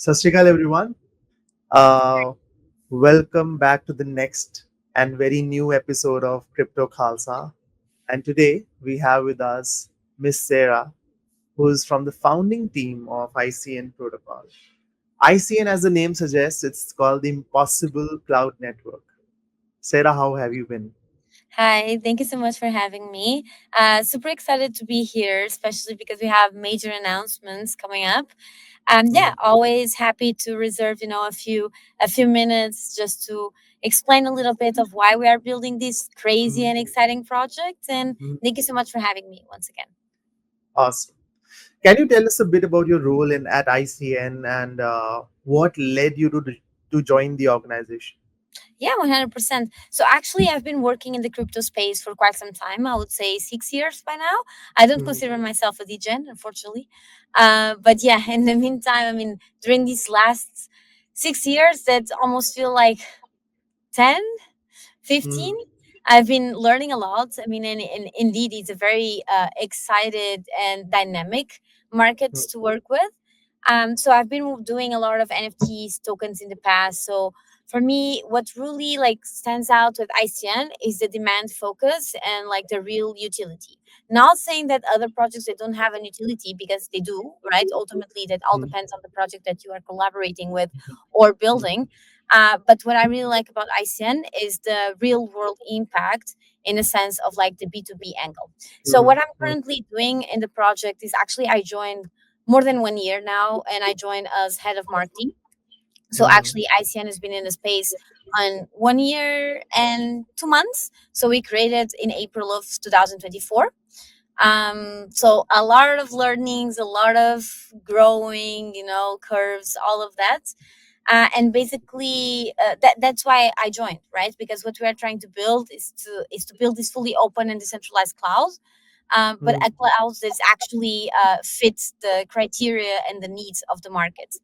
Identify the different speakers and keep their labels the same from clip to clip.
Speaker 1: Sat Shri Akal, everyone. Uh, Welcome back to the next and very new episode of Crypto Khalsa. And today we have with us Miss Sarah, who is from the founding team of ICN Protocol. ICN, as the name suggests, it's called the Impossible Cloud Network. Sarah, how have you been?
Speaker 2: Hi, thank you so much for having me. Super excited to be here, especially because we have major announcements coming up. Yeah,
Speaker 1: Mm,
Speaker 2: always happy to reserve, a few minutes just to explain a little bit of why we are building this crazy
Speaker 1: mm,
Speaker 2: and exciting project. And
Speaker 1: mm.
Speaker 2: thank you so much for having me once again.
Speaker 1: Awesome. Can you tell us a bit about your role in at ICN and what led you to join the organization?
Speaker 2: Yeah, 100%. So actually, I've been working in the crypto space for quite some time. I would say 6 years by now. I don't
Speaker 1: Mm,
Speaker 2: consider myself a degen, unfortunately. But yeah, in the meantime, I mean, during these last 6 years, that almost feel like 10,
Speaker 1: mm,
Speaker 2: 15. I've been learning a lot. I mean, and indeed, it's a very excited and dynamic market
Speaker 1: mm,
Speaker 2: to work with. So I've been doing a lot of NFTs tokens in the past. So for me, what really like stands out with ICN is the demand focus and like the real utility. Not saying that other projects they don't have an utility because they do, right? Ultimately, that all
Speaker 1: mm,
Speaker 2: depends on the project that you are collaborating with or building. But what I really like about ICN is the real world impact in a sense of like the B2B angle. So
Speaker 1: mm,
Speaker 2: what I'm
Speaker 1: mm,
Speaker 2: currently doing in the project is actually I joined more than 1 year now, and I joined as head of marketing. So
Speaker 1: mm,
Speaker 2: actually, ICN has been in the space on 1 year and 2 months. So we created in April of 2024. So a lot of learnings, a lot of growing, curves, all of that. And basically, that's why I joined, right? Because what we are trying to build is to build this fully open and decentralized cloud, but
Speaker 1: mm,
Speaker 2: a cloud that actually fits the criteria and the needs of the market.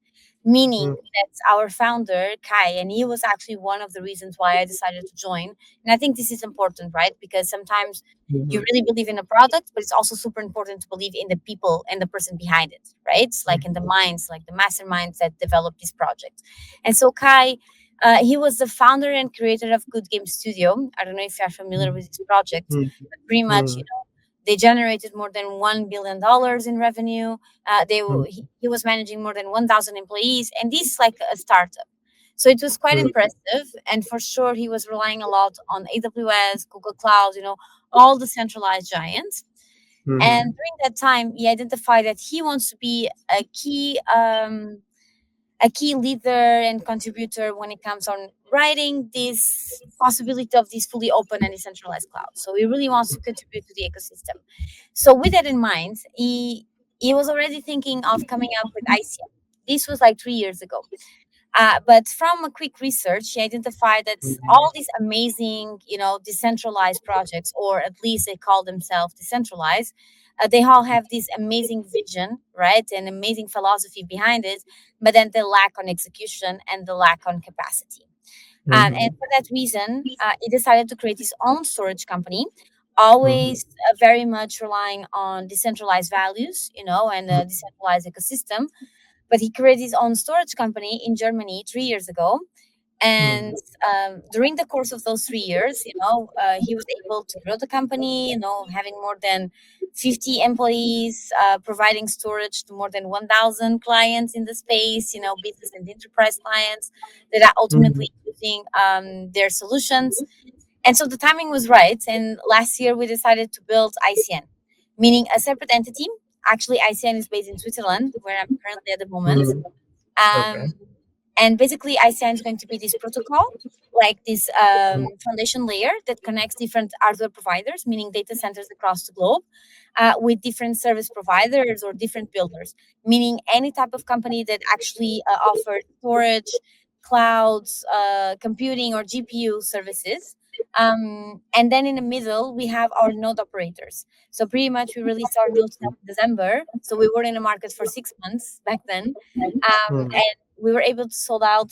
Speaker 1: mm,
Speaker 2: Meaning that our founder Kai, and he was actually one of the reasons why I decided to join. And I think this is important, right? Because sometimes you
Speaker 1: mhm,
Speaker 2: really believe in a product, but it's also super important to believe in the people and the person behind it, right? Like in the minds, like the masterminds that develop this project. And so Kai, he was the founder and creator of Good Game Studio. I don't know if you're familiar with this project,
Speaker 1: mm,
Speaker 2: but pretty much,
Speaker 1: mm,
Speaker 2: they generated more than $1 billion in revenue.
Speaker 1: mm,
Speaker 2: He was managing more than 1,000 employees, and this is like a startup. So it was quite
Speaker 1: mm,
Speaker 2: impressive, and for sure he was relying a lot on AWS, Google Cloud, all the centralized giants.
Speaker 1: mhm,
Speaker 2: And during that time, he identified that he wants to be a key leader and contributor when it comes on writing this possibility of this fully open and decentralized cloud. So he really wants to contribute to the ecosystem. So with that in mind, he was already thinking of coming up with ICM. This was like 3 years ago. But from a quick research, she identified that all these amazing, decentralized projects, or at least they call themselves decentralized, they all have this amazing vision, right, and amazing philosophy behind it, but then the lack on execution and the lack on capacity. And
Speaker 1: mhm,
Speaker 2: for that reason, he decided to create his own storage company,
Speaker 1: mhm,
Speaker 2: always very much relying on decentralized values, and a decentralized ecosystem. But he created his own storage company in Germany 3 years ago. And
Speaker 1: mhm,
Speaker 2: during the course of those 3 years, he was able to grow the company, having more than 50 employees, providing storage to more than 1,000 clients in the space, business and enterprise clients that are
Speaker 1: mhm,
Speaker 2: ultimately using their solutions. And so the timing was right. And last year we decided to build ICN, meaning a separate entity. Actually, ICN is based in Switzerland, where I'm currently at the moment.
Speaker 1: mhm.
Speaker 2: Um,
Speaker 1: Okay.
Speaker 2: and basically, ICN is going to be this protocol, like this foundation layer that connects different hardware providers, meaning data centers across the globe, with different service providers or different builders, meaning any type of company that actually offers storage, clouds, computing, or GPU services. And then in the middle, we have our node operators. So pretty much we released our nodes in December. So we were in the market for 6 months back then.
Speaker 1: Mm,
Speaker 2: And we were able to sold out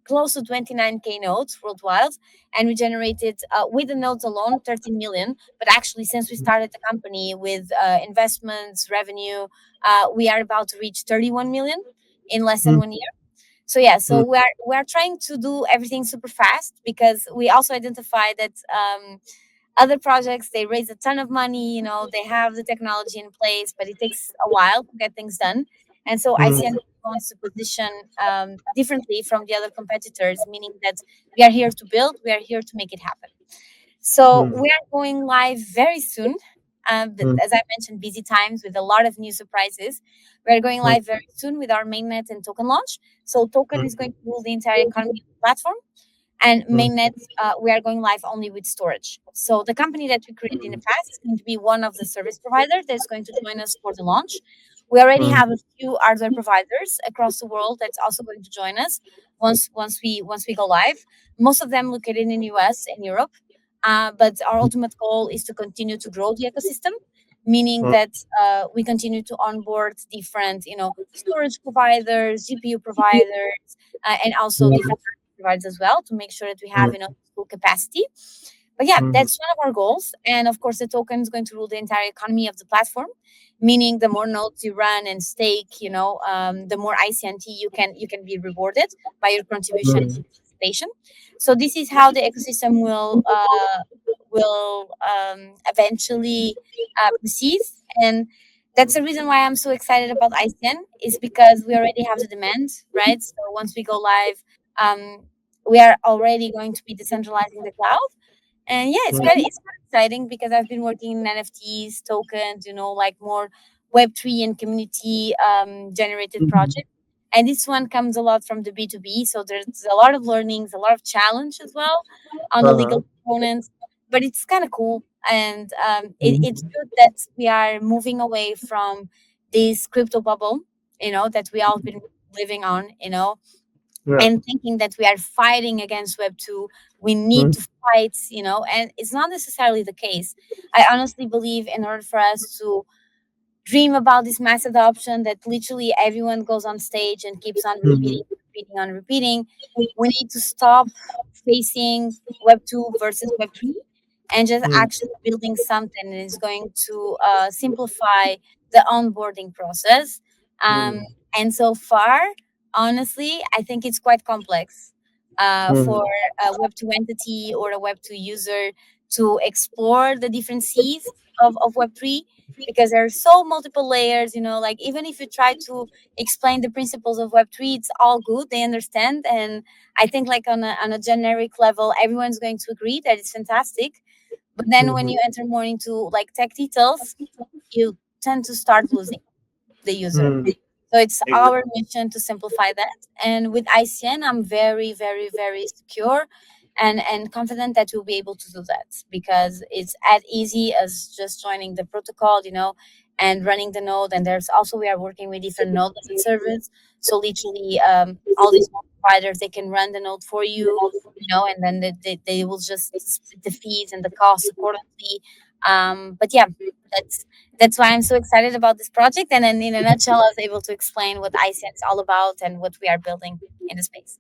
Speaker 2: close to 29K nodes worldwide, and we generated with the nodes alone 13 million. But actually, since we started the company with investments, revenue, we are about to reach 31 million in less than
Speaker 1: mm,
Speaker 2: 1 year. So yeah, so
Speaker 1: mm,
Speaker 2: we are trying to do everything super fast because we also identify that other projects, they raise a ton of money, they have the technology in place, but it takes a while to get things done. And so ICN
Speaker 1: mm,
Speaker 2: wants to position differently from the other competitors, meaning that we are here to build, we are here to make it happen. So
Speaker 1: mm,
Speaker 2: we are going live very soon. But
Speaker 1: mm,
Speaker 2: as I mentioned, busy times with a lot of new surprises. We are going
Speaker 1: mm,
Speaker 2: live very soon with our mainnet and token launch. So token is
Speaker 1: mm,
Speaker 2: going to rule the entire economy of the platform, and
Speaker 1: mm,
Speaker 2: mainnet, we are going live only with storage. So the company that we created in the past is going to be one of the service providers that's going to join us for the launch. We already
Speaker 1: mm,
Speaker 2: have a few hardware providers across the world that's also going to join us once we go live. Most of them located in US and Europe. But our ultimate goal is to continue to grow the ecosystem, meaning
Speaker 1: mm,
Speaker 2: that we continue to onboard different, storage providers, GPU providers, and also
Speaker 1: mm,
Speaker 2: different providers as well, to make sure that we have,
Speaker 1: mm,
Speaker 2: full capacity. But yeah,
Speaker 1: mm,
Speaker 2: that's one of our goals. And of course, the token is going to rule the entire economy of the platform, meaning the more nodes you run and stake, the more ICNT you can be rewarded by your contribution and
Speaker 1: mm,
Speaker 2: participation. So this is how the ecosystem will eventually proceed. And that's the reason why I'm so excited about ICN, is because we already have the demand, right? So once we go live, we are already going to be decentralizing the cloud. And yeah, it's quite exciting because I've been working in NFTs, tokens, like more Web3 and community generated
Speaker 1: mm,
Speaker 2: projects. And this one comes a lot from the B2B. So there's a lot of learnings, a lot of challenge as well on the
Speaker 1: uh-huh,
Speaker 2: legal components, but it's kind of cool. And it's
Speaker 1: mm,
Speaker 2: good that we are moving away from this crypto bubble, that we all been living on,
Speaker 1: yeah,
Speaker 2: and thinking that we are fighting against Web 2. We need
Speaker 1: mm,
Speaker 2: to fight, and it's not necessarily the case. I honestly believe in order for us to dream about this mass adoption that literally everyone goes on stage and keeps on
Speaker 1: mm,
Speaker 2: repeating, we need to stop facing Web 2 versus Web 3 and just
Speaker 1: mm,
Speaker 2: actually building something that is going to simplify the onboarding process. Um,
Speaker 1: mm,
Speaker 2: and so far, honestly, I think it's quite complex for
Speaker 1: mm,
Speaker 2: a Web 2 entity or a Web 2 user to explore the different C's of Web 3, because there are so multiple layers, like even if you try to explain the principles of Web 3, it's all good, they understand. And I think like on a generic level, everyone's going to agree that it's fantastic. But then when
Speaker 1: mm,
Speaker 2: you enter more into like tech details, you tend to start losing the user.
Speaker 1: mm,
Speaker 2: So it's
Speaker 1: exactly.
Speaker 2: our mission to simplify that. And with ICN, I'm very, very, very secure and confident that we'll be able to do that, because it's as easy as just joining the protocol, and running the node. And there's also, we are working with different node as a service. So literally, all these node providers, they can run the node for you, and then they will just split the fees and the costs accordingly. But yeah, that's that's why I'm so excited about this project. And then in a nutshell, I was able to explain what iSense is all about and what we are building in the space.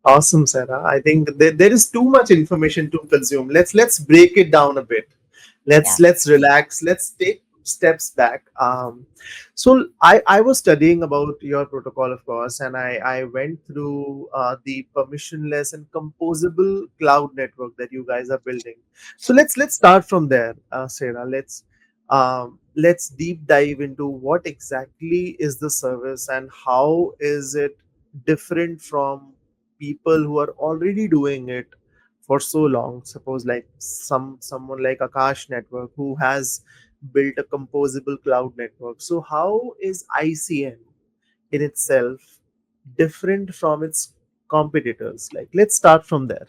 Speaker 1: Awesome, Sarah. I think there is too much information to consume. Let's break it down a bit.
Speaker 2: Yeah.
Speaker 1: Let's relax. Let's take steps back. So I was studying about your protocol, of course, and I went through the permissionless and composable cloud network that you guys are building. So let's start from there, Sarah. Let's deep dive into what exactly is the service and how is it different from people who are already doing it for so long. Suppose like someone like Akash Network who has built a composable cloud network. So how is ICN in itself different from its competitors? Like, let's start from there.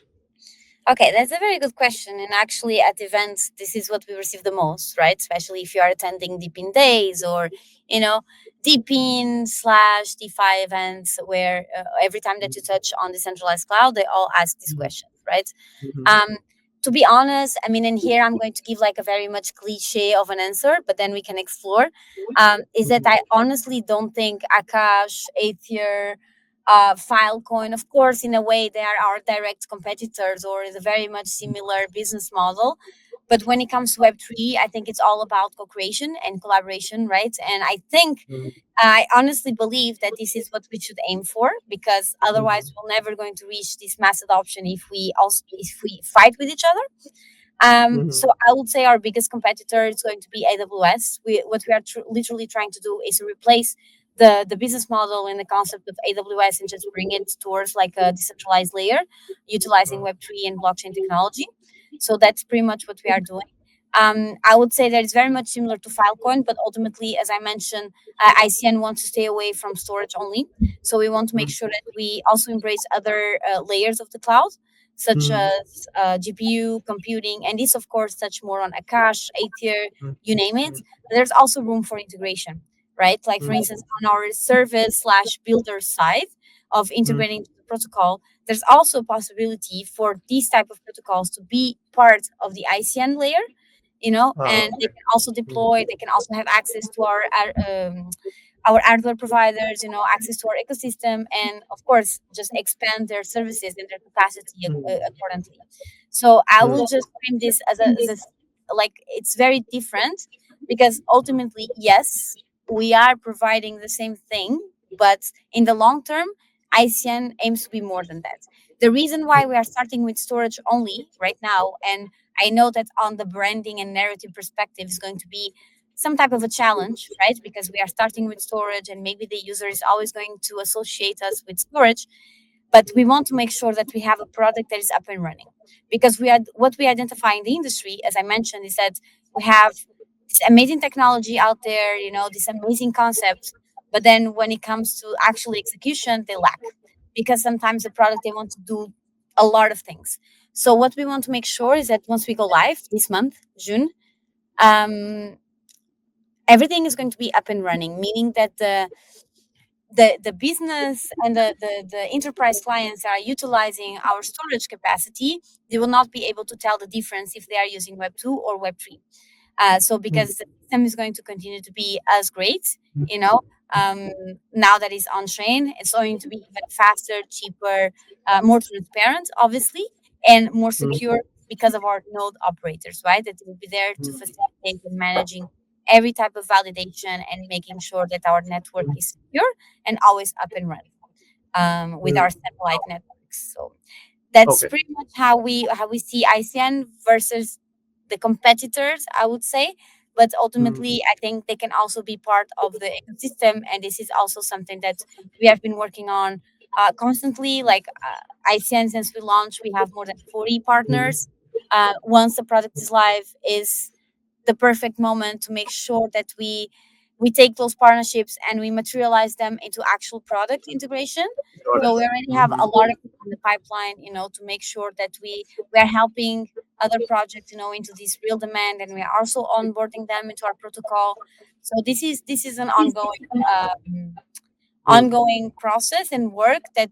Speaker 2: Okay, that's a very good question. And actually, at events, this is what we receive the most, right? Especially if you are attending Deepin Days or, you know, Deepin slash DeFi events, where every time that you touch on decentralized cloud, they all ask this
Speaker 1: Mhm,
Speaker 2: question, right?
Speaker 1: mhm,
Speaker 2: Um, to be honest, I mean, and here I'm going to give like a very much cliche of an answer, but then we can explore. Is that
Speaker 1: mhm,
Speaker 2: I honestly don't think Akash, Aether, Filecoin, of course, in a way, they are our direct competitors or is a very much similar business model. But when it comes to Web3, I think it's all about co-creation and collaboration, right? And I think
Speaker 1: mm,
Speaker 2: I honestly believe that this is what we should aim for, because otherwise
Speaker 1: mm,
Speaker 2: we're never going to reach this mass adoption if we fight with each other. So
Speaker 1: mm,
Speaker 2: I would say our biggest competitor is going to be AWS. What we are literally trying to do is replace the business model and the concept of AWS and just bring it towards like a decentralized layer, utilizing Web3 and blockchain technology. So that's pretty much what we are doing. I would say that it's very much similar to Filecoin, but ultimately, as I mentioned, ICN wants to stay away from storage only. So we want to make
Speaker 1: mm,
Speaker 2: sure that we also embrace other layers of the cloud, such
Speaker 1: mm,
Speaker 2: as GPU, computing, and this, of course, touch more on Akash, Aether,
Speaker 1: mm,
Speaker 2: you name it.
Speaker 1: mm,
Speaker 2: But there's also room for integration, right? Like, for
Speaker 1: mm,
Speaker 2: instance, on our service slash builder side of
Speaker 1: mm.
Speaker 2: integrating to the protocol, there's also a possibility for these type of protocols to be part of the ICN layer, and they
Speaker 1: Okay.
Speaker 2: can also deploy, they can also have access to our hardware providers, access to our ecosystem, and of course, just expand their services and their capacity
Speaker 1: Mm,
Speaker 2: accordingly. So I will
Speaker 1: mm,
Speaker 2: just frame this like it's very different, because ultimately, yes, we are providing the same thing, but in the long term, ICN aims to be more than that. The reason why we are starting with storage only right now, and I know that on the branding and narrative perspective is going to be some type of a challenge, right? Because we are starting with storage and maybe the user is always going to associate us with storage, but we want to make sure that we have a product that is up and running. Because what we identify in the industry, as I mentioned, is that we have this amazing technology out there, this amazing concept, but then when it comes to actual execution, they lack, because sometimes the product they want to do a lot of things. So what we want to make sure is that once we go live this month, June, um, everything is going to be up and running, meaning that the business and the enterprise clients that are utilizing our storage capacity, they will not be able to tell the difference if they are using Web 2 or Web 3. So
Speaker 1: mm,
Speaker 2: because the system is going to continue to be as great, you know, um, now that it's on train, it's going to be even faster, cheaper, more transparent, obviously, and more
Speaker 1: mm,
Speaker 2: secure because of our node operators, right? That will be there to
Speaker 1: mm,
Speaker 2: facilitate and managing every type of validation and making sure that our network is secure and always up and running with our
Speaker 1: mm.
Speaker 2: satellite networks. So that's
Speaker 1: Okay.
Speaker 2: pretty much how we see ICN versus the competitors, I would say. But
Speaker 1: Mm,
Speaker 2: ultimately, I think they can also be part of the ecosystem, and this is also something that we have been working on constantly. Like ICN, since we launched, we have more than 40
Speaker 1: mm,
Speaker 2: partners. Once the product is live, is the perfect moment to make sure that we take those partnerships and we materialize them into actual product integration.
Speaker 1: got
Speaker 2: So
Speaker 1: it.
Speaker 2: we already have a
Speaker 1: Mhm,
Speaker 2: lot of it in the pipeline, to make sure that we are helping other projects, into this real demand, and we are also onboarding them into our protocol. So this is an um,
Speaker 1: mm,
Speaker 2: ongoing process and work that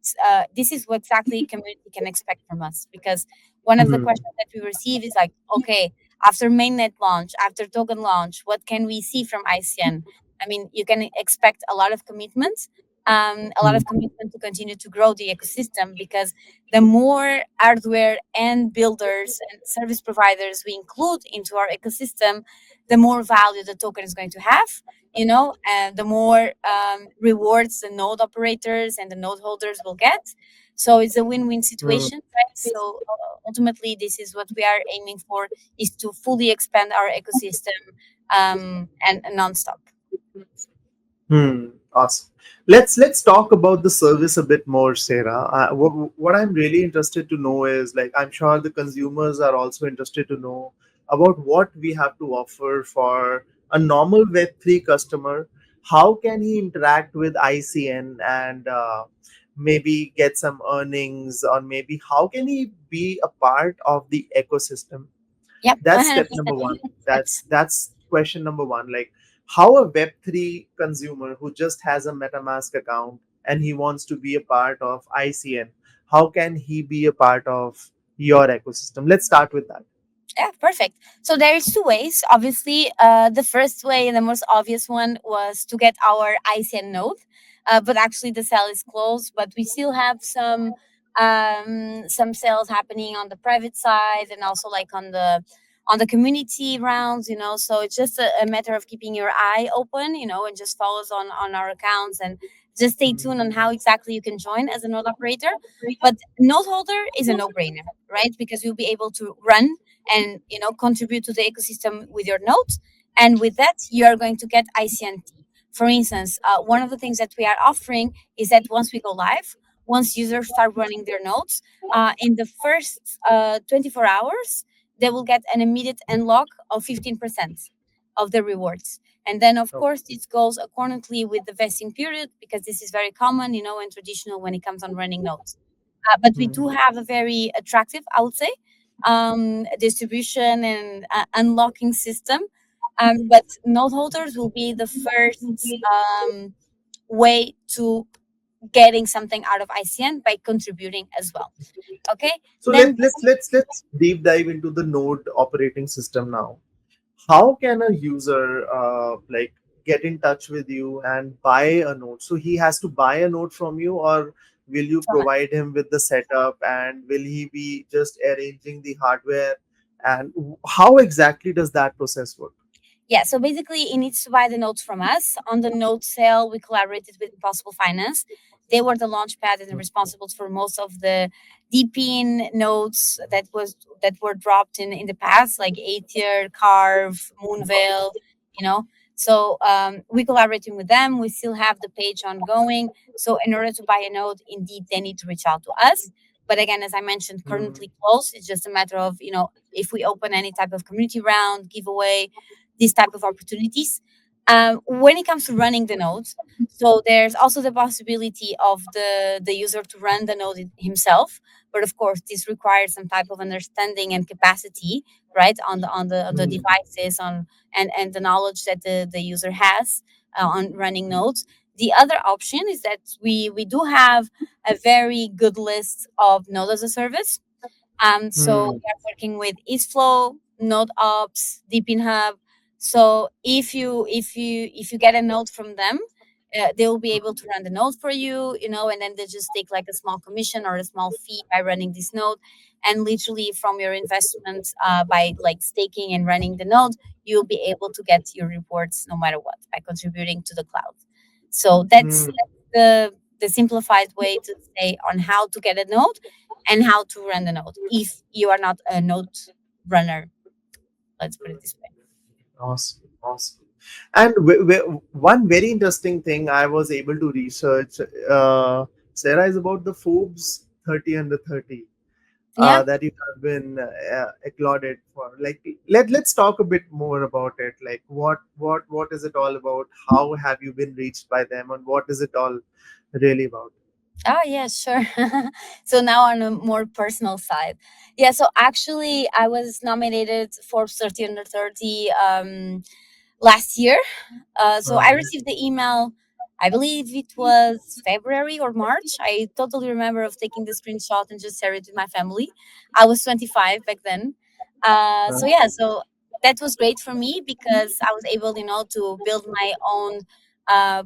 Speaker 2: this is what exactly community can expect from us, because one of the
Speaker 1: mhm,
Speaker 2: questions that we receive is like, okay, after mainnet launch, after token launch, what can we see from ICN? I mean, you can expect a lot of commitment, a lot
Speaker 1: mm,
Speaker 2: of commitment to continue to grow the ecosystem, because the more hardware and builders and service providers we include into our ecosystem, the more value the token is going to have, and the more rewards the node operators and the node holders will get. So it's a win-win
Speaker 1: mm.
Speaker 2: situation, right? So ultimately, this is what we are aiming for: is to fully expand our ecosystem, and nonstop.
Speaker 1: Hmm. Awesome. Let's talk about the service a bit more, Sarah. What I'm really interested to know is, like, I'm sure the consumers are also interested to know about what we have to offer for a normal Web3 customer. How can he interact with ICN and maybe get some earnings, or maybe how can he be a part of the ecosystem?
Speaker 2: Yep,
Speaker 1: That's step
Speaker 2: 100%.
Speaker 1: number one. That's question number one. Like, how a Web3 consumer who just has a MetaMask account and he wants to be a part of ICN, how can he be a part of your ecosystem? Let's start with that.
Speaker 2: Yeah, perfect. So there's two ways. Obviously, the first way and the most obvious one was to get our ICN node, but actually the sale is closed. But we still have some sales happening on the private side, and also like on the on the community rounds, so it's just a matter of keeping your eye open, and just follow us on our accounts, and just stay tuned on how exactly you can join as a node operator. But node holder is a no-brainer, right? Because you'll be able to run and contribute to the ecosystem with your nodes, and with that you are going to get ICNT. For instance, one of the things that we are offering is that once we go live, once users start running their nodes, in the first 24 hours, they will get an immediate unlock of 15% of the rewards. And then, of
Speaker 1: Okay.
Speaker 2: course, this goes accordingly with the vesting period, because this is very common, and traditional when it comes on running nodes. But we do
Speaker 1: Hmm.
Speaker 2: have a very attractive, I would say, distribution and unlocking system. But node holders will be the first way to getting something out of ICN by contributing as well. Okay,
Speaker 1: So
Speaker 2: then
Speaker 1: let's deep dive into the node operating system now. How can a user like get in touch with you and buy a node? So he has to buy a node from you, or will you provide him with the setup, and will he be just arranging the hardware? And how exactly does that process work?
Speaker 2: yeah, so basically, he needs to buy the notes from us. On the note sale, we collaborated with Impossible Finance. They were the launch pad and responsible for most of the DPIN notes that were dropped in the past, like Aether, Carve, Moonveil, you know. So we collaborating with them. We still have the page ongoing. So in order to buy a note, indeed, they need to reach out to us. But again, as I mentioned,
Speaker 1: Hmm.
Speaker 2: currently closed. It's just a matter of, if we open any type of community round, giveaway, these type of opportunities. When it comes to running the nodes, so there's also the possibility of the user to run the node himself. But of course, this requires some type of understanding and capacity, right, on the
Speaker 1: Hmm.
Speaker 2: devices, and the knowledge that the user has on running nodes. The other option is that we do have a very good list of node as a service. So
Speaker 1: Hmm.
Speaker 2: we are working with EastFlow, NodeOps, Deepin Hub. So if you get a node from them, they will be able to run the node for you, and then they just take like a small commission or a small fee by running this node. And literally from your investment, by like staking and running the node, you'll be able to get your rewards no matter what by contributing to the cloud. So that's
Speaker 1: Hmm.
Speaker 2: the simplified way to say on how to get a node and how to run the node if you are not a node runner. Let's put it this way.
Speaker 1: Awesome, awesome. And one very interesting thing I was able to research, Sarah, is about the Forbes 30 under 30
Speaker 2: Yeah.
Speaker 1: that you have been applauded for. Like, let's talk a bit more about it. Like, what is it all about? How have you been reached by them, and what is it all really about?
Speaker 2: Oh, yeah, sure. So now on a more personal side. Yeah, so actually I was nominated Forbes 30 under 30 last year. So I
Speaker 1: Um,
Speaker 2: received the email. I believe it was February or March. I totally remember of taking the screenshot and just sharing it with my family. I was 25 back then. So
Speaker 1: uh,
Speaker 2: yeah, so that was great for me because I was able, to build my own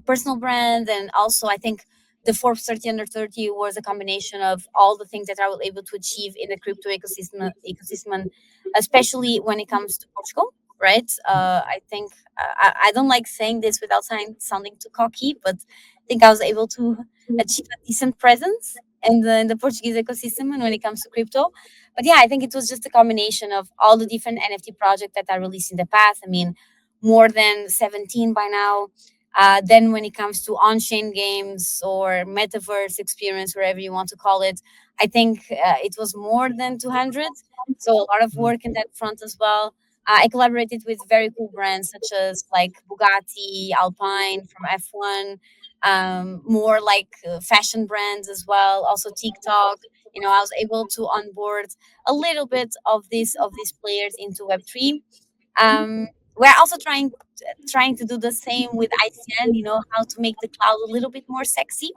Speaker 2: personal brand, and also I think the Forbes 30 under 30 was a combination of all the things that I was able to achieve in the crypto ecosystem, especially when it comes to Portugal, right? I think I don't like saying this without sounding too cocky, but I think I was able to achieve a decent presence in the Portuguese ecosystem and when it comes to crypto. But yeah, I think it was just a combination of all the different NFT projects that I released in the past. I mean, more than 17 by now. Then when it comes to on-chain games or metaverse experience, wherever you want to call it, I think it was more than 200. So a lot of work in that front as well. I collaborated with very cool brands such as like Bugatti, Alpine from F1, more like fashion brands as well. Also TikTok. I was able to onboard a little bit of these players into Web3. We're also trying to do the same with ICN. How to make the cloud a little bit more sexy,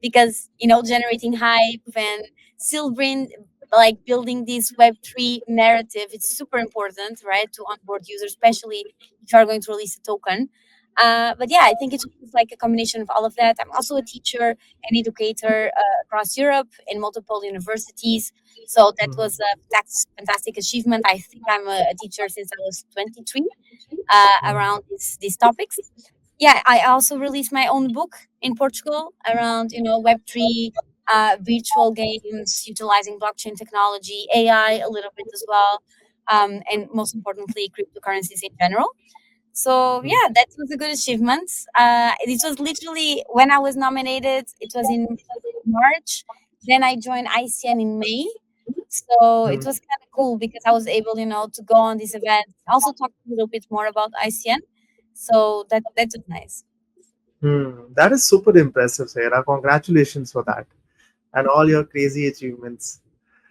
Speaker 2: because generating hype and still bring like building this Web3 narrative. It's super important, right, to onboard users, especially if you are going to release a token. But yeah, I think it's just like a combination of all of that. I'm also a teacher and educator across Europe in multiple universities. So that was a fantastic achievement. I think I'm a teacher since I was 23 around these topics. Yeah, I also released my own book in Portugal around, Web3, virtual games, utilizing blockchain technology, AI a little bit as well, and most importantly, cryptocurrencies in general. So yeah, that was a good achievement. It was literally when I was nominated. It was in March. Then I joined ICN in May. So it was kind of cool because I was able, to go on this event. Also talk a little bit more about ICN. So that was nice.
Speaker 1: That is super impressive, Sarah. Congratulations for that and all your crazy achievements.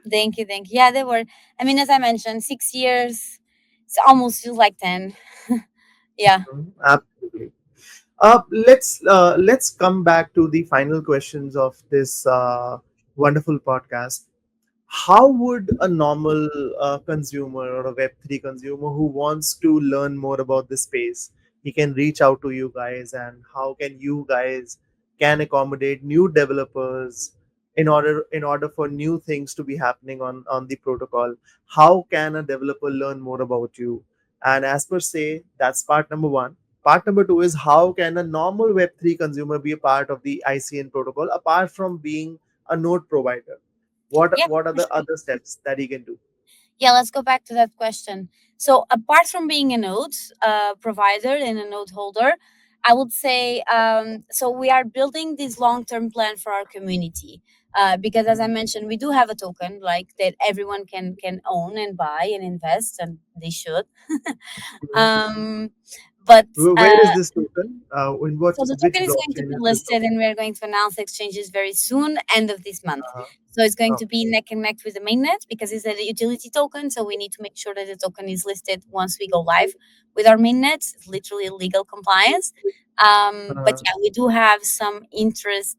Speaker 2: Thank you, thank you. Yeah, they were. I mean, as I mentioned, 6 years. It almost feels like 10. Yeah.
Speaker 1: Absolutely. Let's come back to the final questions of this wonderful podcast. How would a normal consumer or a Web3 consumer who wants to learn more about this space, he can reach out to you guys, and how can you guys can accommodate new developers in order for new things to be happening on the protocol? How can a developer learn more about you? And as per se, that's part number one. Part number two is how can a normal Web3 consumer be a part of the ICN protocol apart from being a node provider? what
Speaker 2: Yeah,
Speaker 1: what are
Speaker 2: for
Speaker 1: the
Speaker 2: sure.
Speaker 1: other steps that he can do?
Speaker 2: Yeah, let's go back to that question. So, apart from being a node provider and a node holder, I would say so. We are building this long term plan for our community because, as I mentioned, we do have a token like that everyone can own and buy and invest, and they should.
Speaker 1: Mhm.
Speaker 2: um, but
Speaker 1: Where is this token? In what
Speaker 2: So the
Speaker 1: which
Speaker 2: token is going to
Speaker 1: blockchain
Speaker 2: be
Speaker 1: is this
Speaker 2: listed,
Speaker 1: token?
Speaker 2: and we're going to announce exchanges very soon, end of this month.
Speaker 1: Uh-huh.
Speaker 2: So it's going to
Speaker 1: Okay.
Speaker 2: be neck and neck with the mainnet because it's a utility token. So we need to make sure that the token is listed once we go live with our mainnet. It's literally legal compliance. But
Speaker 1: Uh,
Speaker 2: yeah, we do have some interest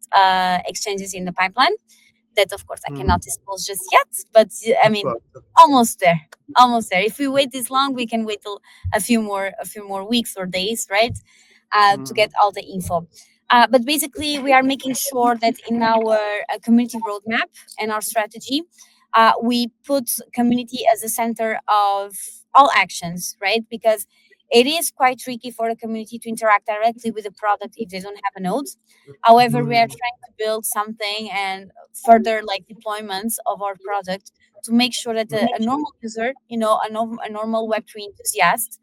Speaker 2: exchanges in the pipeline that of course I
Speaker 1: hmm.
Speaker 2: cannot disclose just yet, but I
Speaker 1: Of
Speaker 2: mean
Speaker 1: course.
Speaker 2: almost there. Almost there. If we wait this long, we can wait till a few more weeks or days, right? To
Speaker 1: Hmm.
Speaker 2: get all the info. But basically, we are making sure that in our community roadmap and our strategy, we put community as the center of all actions, right? Because it is quite tricky for a community to interact directly with the product if they don't have a node. However, we
Speaker 1: Hmm.
Speaker 2: are trying to build something and further like deployments of our product to make sure that a normal user, a normal Web3 enthusiast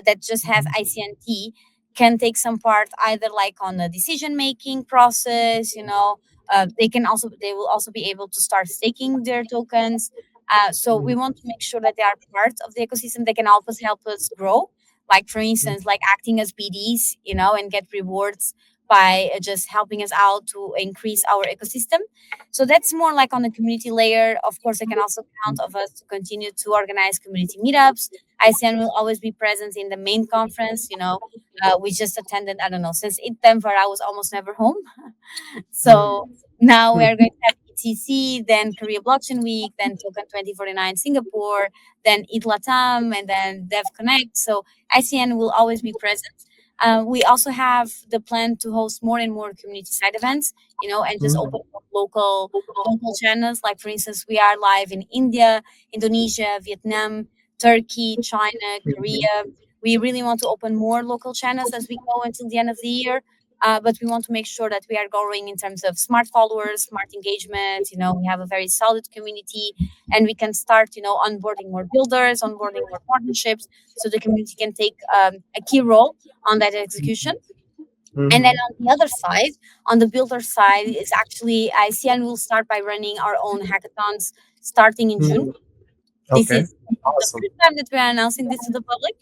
Speaker 2: that just has ICNT can take some part either like on the decision making process, they will also be able to start staking their tokens. So we want to make sure that they are part of the ecosystem. They can always help us grow, like for instance, like acting as BDs, and get rewards by just helping us out to increase our ecosystem. So that's more like on the community layer. Of course, they can also count of us to continue to organize community meetups. ICN will always be present in the main conference. We just attended, I don't know, since in Denver, I was almost never home. So now we
Speaker 1: Hmm.
Speaker 2: are going to have ETC, then Korea Blockchain Week, then Token 2049 Singapore, then EAT Latam, and then Dev Connect. So ICN will always be present. We also have the plan to host more and more community side events, and just
Speaker 1: Hmm.
Speaker 2: open up local channels. Like for instance, we are live in India, Indonesia, Vietnam, Turkey, China, Korea. We really want to open more local channels as we go until the end of the year. But we want to make sure that we are growing in terms of smart followers, smart engagement. We have a very solid community, and we can start, onboarding more builders, onboarding more partnerships, so the community can take a key role on that execution. And then
Speaker 1: Hmm.
Speaker 2: on the other side, on the builder side, is actually ICN will start by running our own hackathons starting in June.
Speaker 1: Hmm.
Speaker 2: This
Speaker 1: Okay.
Speaker 2: is the
Speaker 1: Awesome.
Speaker 2: first time that we are announcing this to the public.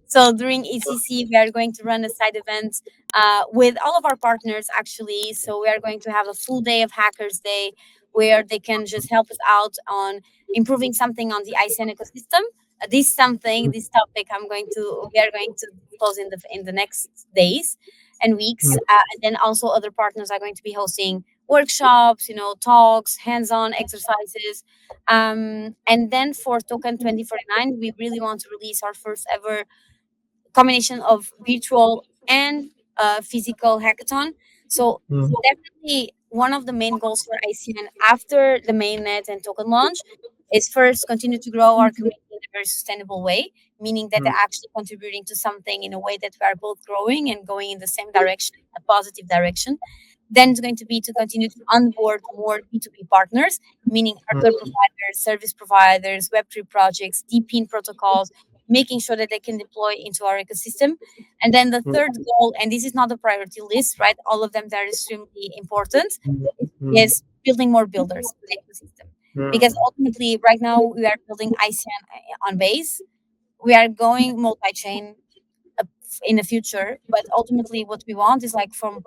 Speaker 2: So during ECC, we are going to run a side event with all of our partners, actually. So we are going to have a full day of Hackers Day where they can just help us out on improving something on the ICN ecosystem. This topic, we are going to close in the next days and weeks. And then also other partners are going to be hosting workshops, talks, hands-on exercises, and then for Token 2049, we really want to release our first ever combination of virtual and a physical hackathon. So
Speaker 1: Mm,
Speaker 2: definitely one of the main goals for ICN after the mainnet and token launch is first continue to grow our community in a very sustainable way, meaning that they're
Speaker 1: mm,
Speaker 2: actually contributing to something in a way that we are both growing and going in the same direction, a positive direction. Then it's going to be to continue to onboard more B2B partners, meaning hardware
Speaker 1: mm,
Speaker 2: providers, service providers, Web3 projects, DePIN protocols, making sure that they can deploy into our ecosystem. And then the
Speaker 1: mm,
Speaker 2: third goal, and this is not a priority list, right? All of them, they're extremely important,
Speaker 1: mm, mm,
Speaker 2: is building more builders in the ecosystem. Because
Speaker 1: mm,
Speaker 2: ultimately, right now, we are building ICN on base. We are going multi chain in the future, but ultimately, what we want is like from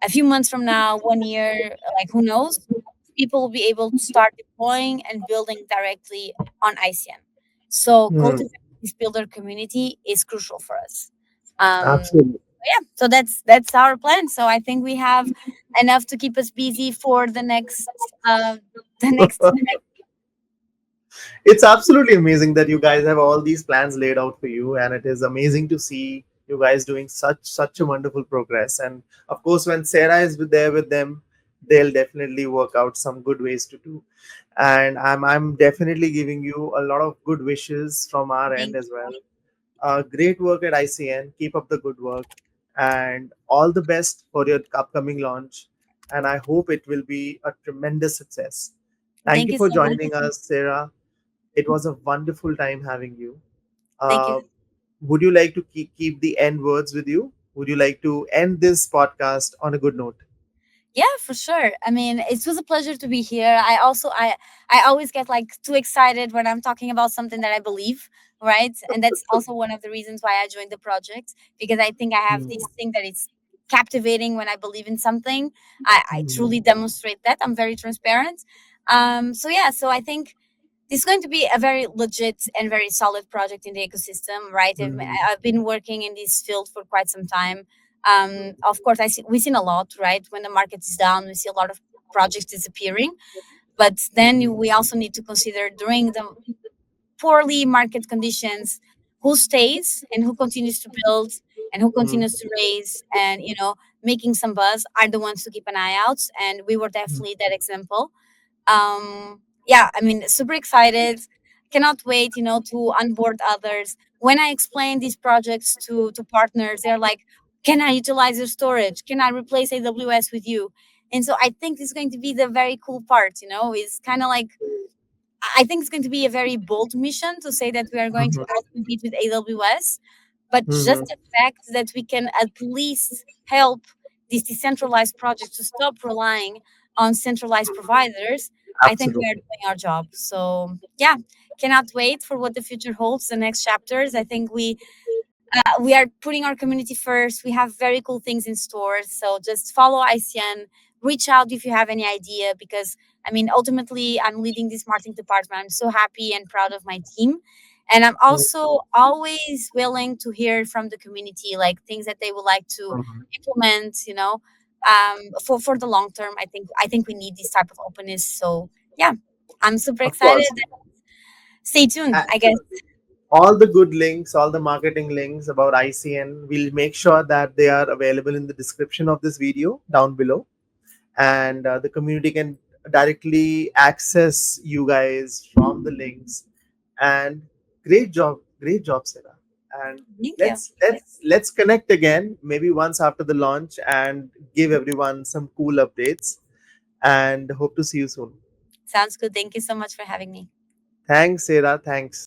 Speaker 2: a few months from now, 1 year, like who knows, people will be able to start deploying and building directly on ICN. So
Speaker 1: mm.
Speaker 2: cultivating this builder community is crucial for us. Um,
Speaker 1: Absolutely.
Speaker 2: yeah, so that's our plan. So I think we have enough to keep us busy for the next
Speaker 1: It's absolutely amazing that you guys have all these plans laid out for you, and it is amazing to see you guys doing such a wonderful progress. And of course, when Sarah is there with them, they'll definitely work out some good ways to do. And I'm definitely giving you a lot of good wishes from our end
Speaker 2: thing.
Speaker 1: as well. Great work at ICN. Keep up the good work, and all the best for your upcoming launch. And I hope it will be a tremendous success. Thank
Speaker 2: Thank
Speaker 1: you
Speaker 2: you
Speaker 1: for
Speaker 2: so much.
Speaker 1: joining us, Sarah. It was a wonderful time having you.
Speaker 2: Thank you.
Speaker 1: Uh, would you like to keep the end words with you? Would you like to end this podcast on a good note?
Speaker 2: Yeah, for sure. I mean, it was a pleasure to be here. I always get like too excited when I'm talking about something that I believe, right? And that's also one of the reasons why I joined the project, because I think I have
Speaker 1: Mm,
Speaker 2: this thing that it's captivating when I believe in something. I truly
Speaker 1: mm,
Speaker 2: demonstrate that. I'm very transparent. So yeah, so I think this is going to be a very legit and very solid project in the ecosystem, right?
Speaker 1: mm,
Speaker 2: I've been working in this field for quite some time. Of course, we've seen a lot, right? When the market is down, we see a lot of projects disappearing. But then we also need to consider during the poorly market conditions, who stays and who continues to build and who
Speaker 1: mm,
Speaker 2: continues to raise and making some buzz are the ones to keep an eye out. And we were
Speaker 1: mm,
Speaker 2: definitely that example. Yeah, I mean, super excited, cannot wait to onboard others. When I explain these projects to partners, they're like, can I utilize your storage, can I replace AWS with you? And so I think this is going to be the very cool part. Is kind of like, I think it's going to be a very bold mission to say that we are going to
Speaker 1: mhm,
Speaker 2: outcompete with AWS, but just
Speaker 1: mhm.
Speaker 2: the fact that we can at least help these decentralized projects to stop relying on centralized providers, I think we are
Speaker 1: Absolutely.
Speaker 2: doing our job. So yeah, cannot wait for what the future holds, the next chapters. I think we are putting our community first. We have very cool things in store. So just follow ICN, reach out if you have any idea, because I mean, ultimately, I'm leading this marketing department. I'm so happy and proud of my team. And I'm
Speaker 1: Mm,
Speaker 2: also always willing to hear from the community, like things that they would like to
Speaker 1: mhm.
Speaker 2: implement, for the long term. I think we need this type of openness. So yeah, I'm super
Speaker 1: Of
Speaker 2: excited.
Speaker 1: course.
Speaker 2: Stay tuned,
Speaker 1: Uh,
Speaker 2: I guess.
Speaker 1: all the good links, all the marketing links about ICN, we'll make sure that they are available in the description of this video down below, and the community can directly access you guys from the links. And great job, Sarah. And
Speaker 2: Thank you.
Speaker 1: let's connect again, maybe once after the launch, and give everyone some cool updates. And hope to see you soon.
Speaker 2: Sounds good. Thank you so much for having me.
Speaker 1: Thanks, Sarah. Thanks.